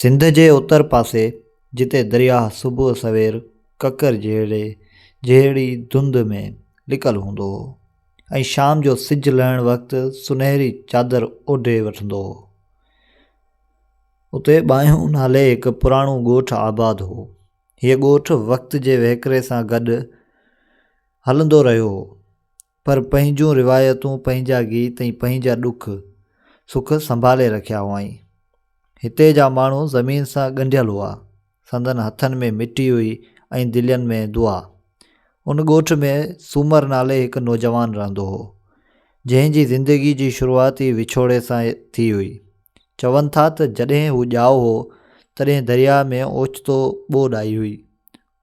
सिंध जे उतर पासे जिते दरिया सुबुह सवेर ककर जहिड़ी धुंध में लिकल हूंदो हो ऐं शाम जो सिजु लहण वक़्तु सुनहरी चादर ओढे वठंदो हो, उते ॿाहियूं नाले हिकु पुराणो ॻोठु आबाद हो। हीअ ॻोठु वक़्त जे वहिकरे सां गॾु हलंदो रहियो हो, पर पंहिंजूं रिवायतूं, पंहिंजा गीत ऐं पंहिंजा ॾुख सुख संभाले रखिया हुआईं। हिते जा माण्हू ज़मीन सां ॻंढियल हुआ, संदन हथनि में मिटी हुई ऐं दिलनि में दुआ। उन ॻोठ में सूमर नाले हिकु नौजवान रहंदो हो, जंहिंजी ज़िंदगी जी शुरूआत ई विछोड़े सां थी हुई। चवनि था त जॾहिं हू ॼाओ हो तॾहिं दरिया में ओचितो ॿोॾि आई हुई।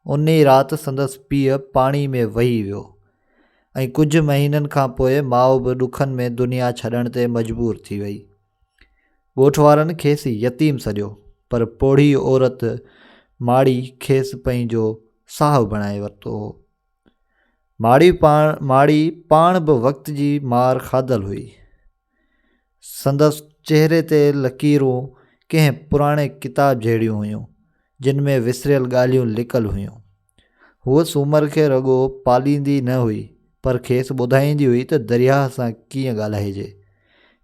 उन ई राति संदसि पीउ पाणी में वही वियो ऐं कुझु महीननि खां पोइ माउ बि ॾुखनि में दुनिया छॾण ते मजबूर थी वई। ॻोठ वारनि खेसि यतीम सॾियो, पर पोढ़ी औरत माड़ी खेसि पंहिंजो साहु बणाए वरितो हो। माड़ी पाण बि वक़्त जी मार खाधल हुई। संदसि चहिरे ते लकीरूं कंहिं पुराणे किताब जहिड़ियूं हुयूं, जिन में विसरियल ॻाल्हियूं लिकल हुयूं। हूअ सूमर खे रुॻो पालींदी न हुई, पर खेसि ॿुधाईंदी हुई त दरिया सां कीअं ॻाल्हाइजे,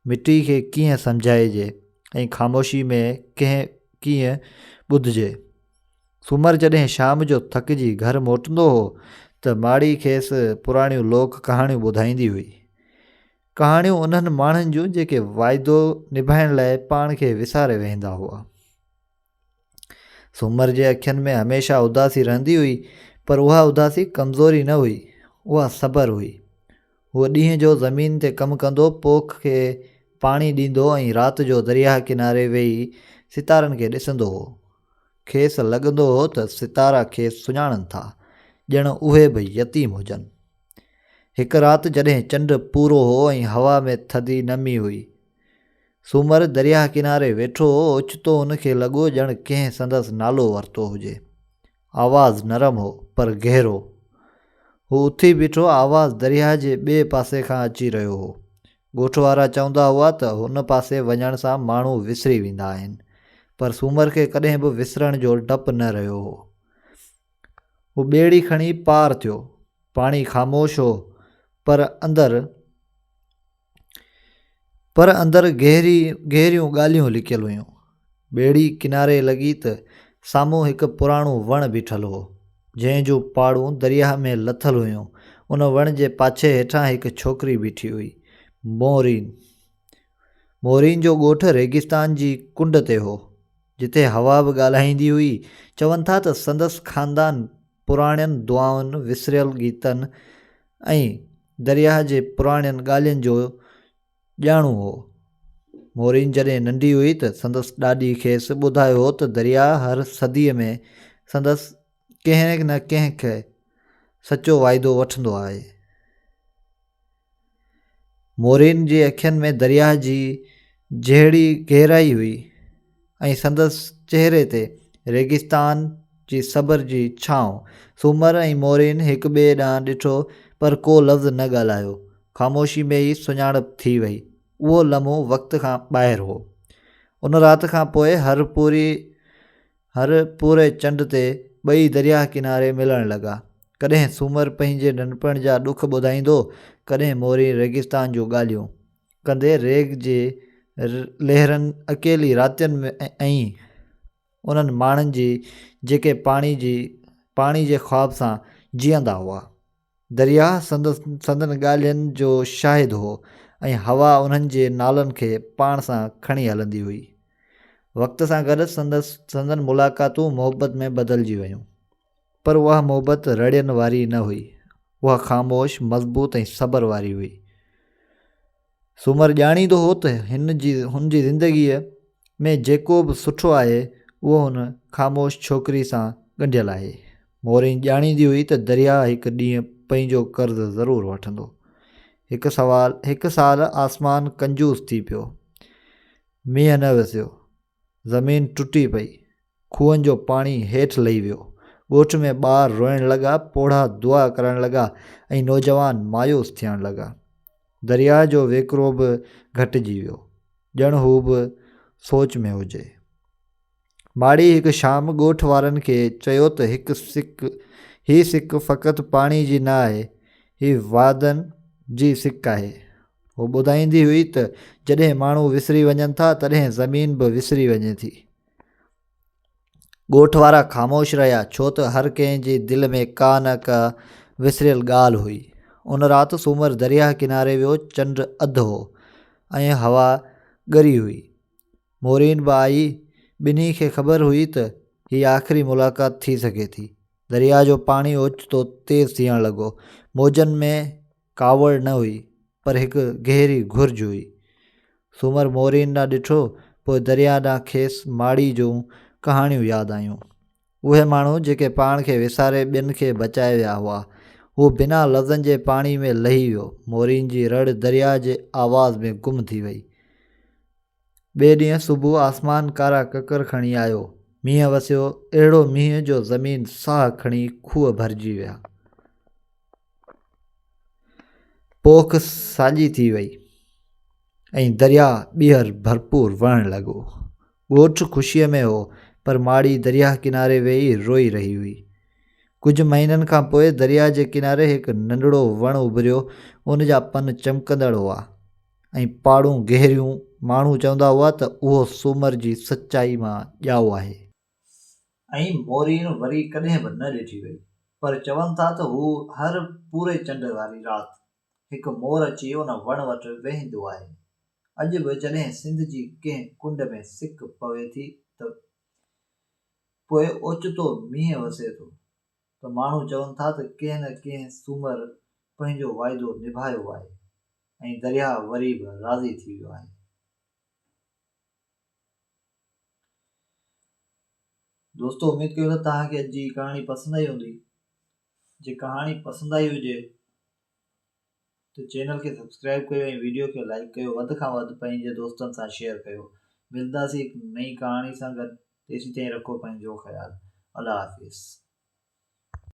मिटी खे कीअं सम्झाइजे ऐं ख़ामोशी में कीअं ॿुधिजे। सूमर जॾहिं शाम जो थकिजी घर मोटंदो हो त माड़ी खेसि पुराणियूं लोक कहाणियूं ॿुधाईंदी हुई। कहाणियूं उन्हनि माण्हुनि जूं जेके वाइदो निभाइण लाइ पाण खे विसारे वेंदा हुआ। सूमर जे अखियुनि में हमेशह उदासी रहंदी हुई, पर उहा उदासी कमज़ोरी न हुई, उहा सबर हुई। उहो ॾींहं जो ज़मीन ते कमु कंदो, पोख खे पाणी ॾींदो ऐं राति जो दरिया किनारे वेही सितारनि खे ॾिसंदो हो। खेसि लॻंदो हो त सितारा खेसि सुञाणनि था, ॼण उहे बि यतीम हुजनि। हिकु राति जॾहिं चंड पूरो हो ऐं हवा में थधी नमी हुई, सूमर दरिया किनारे वेठो हो। ओचितो हुनखे लॻो ॼण कंहिं संदसि नालो वरितो हुजे। आवाज़ु नरम हो पर गहरो। हू उथी बीठो, आवाज़ु दरिया जे ॿिए पासे खां अची रहियो हो। ॻोठ वारा चवंदा हुआ त हुन पासे वञण सां माण्हू विसरी वेंदा आहिनि, पर सूमर खे कॾहिं बि विसरण जो डपु न रहियो हो। हू ॿेड़ी खणी पार थियो। पाणी ख़ामोश हो, पर अंदरि गहरियूं ॻाल्हियूं लिकियल हुयूं। ॿेड़ी किनारे लॻी त साम्हूं हिकु पुराणो वणु बीठल हो, जंहिंजूं पाड़ूं दरिया में लथल हुयूं। उन वण जे पाछे हेठां हिकु छोकिरी बीठी हुई, मोरीन जो ॻोठु रेगिस्तान जी कुंड ते हो, जिते हवा बि ॻाल्हाईंदी हुई। चवनि था त संदसि ख़ानदान पुराणनि दुआउनि, विसरियल गीतनि ऐं दरिया जे पुराणनि ॻाल्हियुनि जो ॼाणू हो। मोरीन जॾहिं नंढी हुई त संदसि ॾाॾी खेसि ॿुधायो हो त दरिया हर सदीअ में संदसि कंहिं न कंहिंखे सचो वाइदो वठंदो आहे। मोरीन जी अखियुनि में दरिया जी जहिड़ी गहराई हुई ऐं संदसि चहिरे ते रेगिस्तान जी सबर जी छांव। सूमर ऐं मोरीन हिकु ॿिए ॾांहुं ॾिठो, पर को लफ़्ज़ न ॻाल्हायो। ख़ामोशी में ई सुञाणप थी वई। उहो लम्हो वक़्त खां ॿाहिरि हो। उन राति खां पोइ हर पूरे चंड ते ॿई दरिया किनारे मिलण लॻा। कॾहिं सूमर पंहिंजे नंढपण जा ॾुख ॿुधाईंदो, कॾहिं मोरीन रेगिस्तान जूं ॻाल्हियूं कंदे रेग जे लहरनि अकेली रातियुनि में ऐं उन्हनि माण्हुनि जी जेके पाणी जे ख़्वाब सां जीअंदा हुआ। दरिया संदनि ॻाल्हियुनि जो शाहिद हो ऐं हवा उन्हनि जे नालनि खे पाण सां खणी हलंदी हुई। वक़्त सां गॾु संदनि मुलाक़ातूं मोहबत में बदिलजी वयूं, पर उहा मोहबत रड़ियनि वारी न हुई। उहा ख़ामोश, मज़बूत ऐं सबर वारी हुई। सूमर ॼाणींदो हो त हुन जी ज़िंदगीअ में जेको बि सुठो आहे, उहो हुन ख़ामोश छोकिरी सां ॻंढियल आहे। मोरीन ॼाणींदी हुई त दरिया हिकु ॾींहुं पंहिंजो कर्ज़ु ज़रूरु वठंदो। हिकु साल आसमान कंजूस थी पियो। मींहुं न वसियो, ज़मीन टुटी पई, खूहनि जो पाणी हेठि लही वियो। ॻोठ में ॿार रोइण लॻा, पोढ़ा दुआ करण लॻा ऐं नौजवान मायूस थियण लॻा। दरिया जो वेकिरो बि घटिजी वियो, ॼण हू बि सोच में हुजे। माड़ी हिकु शाम ॻोठ वारनि खे चयो त हीअ सिक फ़क़ति पाणी जी न आहे, हीअ वादनि जी सिक आहे। हू ॿुधाईंदी हुई त जॾहिं माण्हू विसरी वञनि था तॾहिं ज़मीन बि विसरी वञे थी। ॻोठ वारा ख़ामोश रहिया, छो त हर कंहिंजे दिलि में का न का विसरियल ॻाल्हि हुई। उन राति सूमर दरिया किनारे वियो, चंड अधु हो ऐं हवा ॻरी हुई। मोरीन बि आई। ॿिन्ही खे ख़बर हुई त हीअ आख़िरी मुलाक़ात थी सघे थी। दरिया जो पाणी ओचितो तेज़ थियण लॻो। मौजनि में कावड़ न हुई, पर हिकु गहरी घुर्ज हुई। सूमर मोरीन ॾांहुं ॾिठो, पोइ दरिया ॾांहुं खेसि माड़ी जूं कहाणियूं यादि आयूं। उहे माण्हू जेके पाण खे विसारे ॿियनि खे बचाए विया हुआ, हू बिना लफ़्ज़नि जे पाणी में लही वियो। मोरीन जी रड़ दरिया जे आवाज़ में गुम थी वई। ॿिए ॾींहुं सुबुह आसमान कारा ककर खणी आयो। मींहुं वसियो, अहिड़ो मींहुं जो ज़मीन साह खणी खूह भरिजी विया। पोख साॼी थी वई ऐं दरिया ॿीहर भरपूर वहणु लॻो। ॻोठु ख़ुशीअ में हो, पर माड़ी दरिया किनारे वेही रोई रही हुई। कुझु महीननि खां पोइ दरिया जे किनारे हिकु नंढड़ो वणु उभरियो। उन जा पन चमकंदड़ हुआ ऐं पाड़ूं गहरियूं। माण्हू चवंदा हुआ त उहो सूमर जी सचाई मां ॼाओ आहे। ऐं मोरीन वरी कॾहिं बि न ॾिठी वई, पर चवनि था त हू हर पूरे चंड वारी राति हिकु मोर अची उन वण वटि वेहंदो आहे। अॼु बि जॾहिं सिंध जी कंहिं कुंड में सिक पवे थी त पोइ ओचितो मींहुं वसे थो, त माण्हू चवनि था त कंहिं न कंहिं सूमर पंहिंजो वाइदो निभायो आहे ऐं दरिया वरी बि राज़ी थी वियो आहे। दोस्तों, उम्मीद कयो त तव्हांखे अॼु जी कहाणी पसंदि आई हूंदी। जे कहाणी पसंदि आई हुजे त चैनल खे सब्सक्राइब कयो ऐं वीडियो खे लाइक कयो। वधि खां वधि पंहिंजे दोस्तनि सां शेयर कयो। मिलंदासीं हिकु नई कहाणी सां गॾु। तेसीं ताईं रखो पंहिंजो ख़्यालु। अल्लाह हाफ़िज़।